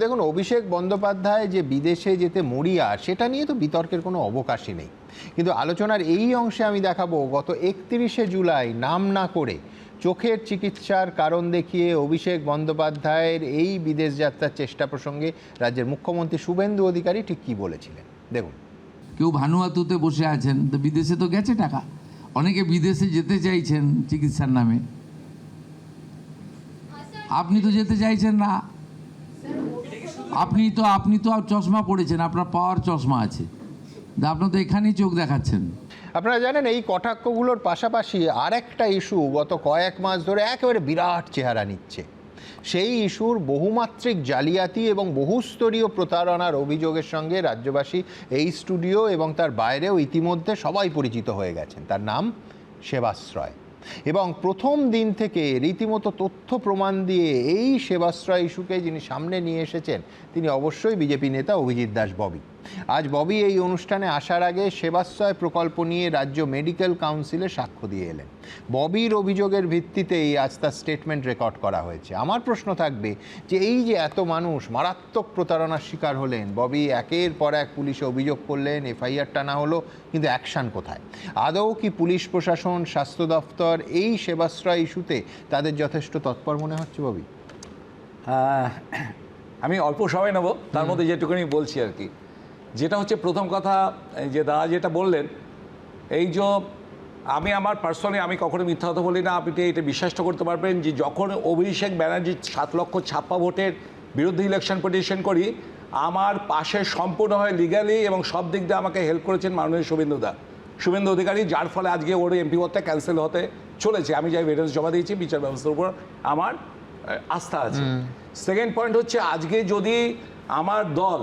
দেখুন, অভিষেক বন্দ্যোপাধ্যায় যে বিদেশে যেতে মরিয়া সেটা নিয়ে তো বিতর্কের কোনো অবকাশই নেই, কিন্তু আলোচনার এই অংশে আমি দেখাবো গত 31শে জুলাই নাম না করে চোখের চিকিৎসার কারণ দেখিয়ে অভিষেক বন্দ্যোপাধ্যায়ের এই বিদেশ যাত্রার চেষ্টা প্রসঙ্গে রাজ্যের মুখ্যমন্ত্রী শুভেন্দু অধিকারী ঠিক কী বলেছিলেন দেখুন। কেউ ভানুয়াতুতে বসে আছেন, তো বিদেশে তো গেছে টাকা, অনেকে বিদেশে যেতে চাইছেন চিকিৎসার নামে, আপনি তো যেতে চাইছেন না। আপনি তো চশমা পড়েছেন, আপনার পাওয়ার চশমা আছে, আপনার তো এখানেই চোখ দেখাচ্ছেন। আপনারা জানেন এই কটাক্ষগুলোর পাশাপাশি আরেকটা ইস্যু গত কয়েক মাস ধরে একেবারে বিরাট চেহারা নিচ্ছে। সেই ইস্যুর বহুমাত্রিক জালিয়াতি এবং বহুস্তরীয় প্রতারণার অভিযোগের সঙ্গে রাজ্যবাসী এই স্টুডিও এবং তার বাইরেও ইতিমধ্যে সবাই পরিচিত হয়ে গেছেন। তার নাম সেবাশ্রয়, এবং প্রথম দিন থেকে রীতিমতো তথ্য প্রমাণ দিয়ে এই সেবাশ্রয় ইস্যুকে যিনি সামনে নিয়ে এসেছেন তিনি অবশ্যই বিজেপি নেতা অভিজিৎ দাস ববি। আজ ববি এই অনুষ্ঠানে আসার আগে সেবাশ্রয় প্রকল্প নিয়ে রাজ্য মেডিকেল কাউন্সিলে সাক্ষ্য দিয়ে এলেন। ববির অভিযোগের ভিত্তিতেই আজ তার স্টেটমেন্ট রেকর্ড করা হয়েছে। আমার প্রশ্ন থাকবে যে এই যে এত মানুষ মারাত্মক প্রতারণার শিকার হলেন, ববি একের পর এক পুলিশে অভিযোগ করলেন, এফআইআর টানা হলো, কিন্তু অ্যাকশান কোথায়? আদৌ কি পুলিশ প্রশাসন, স্বাস্থ্য দফতর এই সেবাশ্রয় ইস্যুতে তাদের যথেষ্ট তৎপর মনে হচ্ছে ববি? আমি অল্প সময় নেব, তার মধ্যে যেটুকুনি বলছি আর কি। যেটা হচ্ছে প্রথম কথা, যে দাদা যেটা বললেন, এই যে আমার পার্সোনালি আমি কখনো মিথ্যা কথা বলি না, আপনি এটা বিশ্বাস করতে পারবেন যে যখন অভিষেক ব্যানার্জি 7,56,000 ভোটের বিরুদ্ধে ইলেকশন পিটিশন করি, আমার পাশে সম্পূর্ণভাবে লিগালি এবং সব দিক দিয়ে আমাকে হেল্প করেছেন মাননীয় শুভেন্দু অধিকারী, যার ফলে আজকে ওর এমপি পদটা ক্যান্সেল হতে চলেছে। আমি যাই এভিডেন্স জমা দিয়েছি, বিচার ব্যবস্থার উপর আমার আস্থা আছে। সেকেন্ড পয়েন্ট হচ্ছে, আজকে যদি আমার দল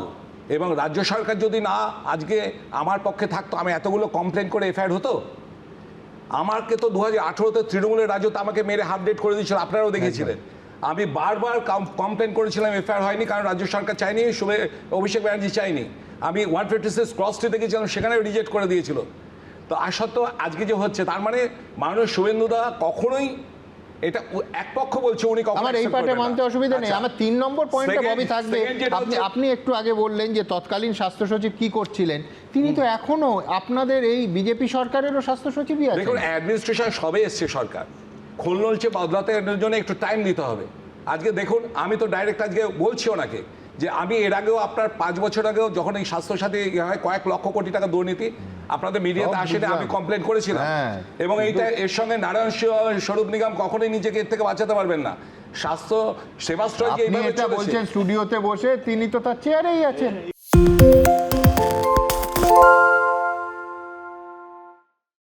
এবং রাজ্য সরকার যদি না আজকে আমার পক্ষে থাকতো, আমি এতগুলো কমপ্লেন করে এফআইআর হতো? আমাকে তো 2018-তে তৃণমূলের রাজত্ব আমাকে মেরে হাফ ডেট করে দিয়েছিল, আপনারাও দেখেছিলেন। আমি বারবার কমপ্লেন করেছিলাম, এফআইআর হয়নি, কারণ রাজ্য সরকার চায়নি, অভিষেক ব্যানার্জি চায়নি। আমি 156 ক্রসটিতে গেছিলাম, সেখানেও রিজেক্ট করে দিয়েছিল। তো সত্ত্বেও আজকে যে হচ্ছে, তার মানে মাননীয় শুভেন্দুদা কখনোই এটা এক পক্ষ বলছে, উনি আমার এই পার্টে মানতে অসুবিধা নেই। আমার 3 নম্বর পয়েন্টে ববি থাকবে। আপনি একটু আগে বললেন যে তৎকালীন স্বাস্থ্য সচিব কি করছিলেন, তিনি তো এখনো আপনাদের এই বিজেপি সরকারেরও স্বাস্থ্য সচিবই আছেন। দেখুন, অ্যাডমিনিস্ট্রেশন সবে এসছে, সরকার খোল নলছে, বদলাতে এর জন্য একটু টাইম দিতে হবে। আজকে দেখুন, আমি তো ডাইরেক্ট আজকে বলছি ওনাকে যে আমি এর আগেও আপনার 5 বছর আগেও যখন এই স্বাস্থ্যসাথী হয় কয়েক লক্ষ কোটি টাকা দুর্নীতি আপনাদের মিডিয়াতে আসেনি, আমি কমপ্লেন করেছিলাম। এবং এইটা এর সঙ্গে নারায়ণ স্বরূপ নিগম কখনোই নিজেকে এর থেকে বাঁচাতে পারবেন না। স্বাস্থ্য সেবাশ্রয় যে এইভাবে বলছেন স্টুডিওতে বসে, তিনি তো তার চেয়ারেই আছেন।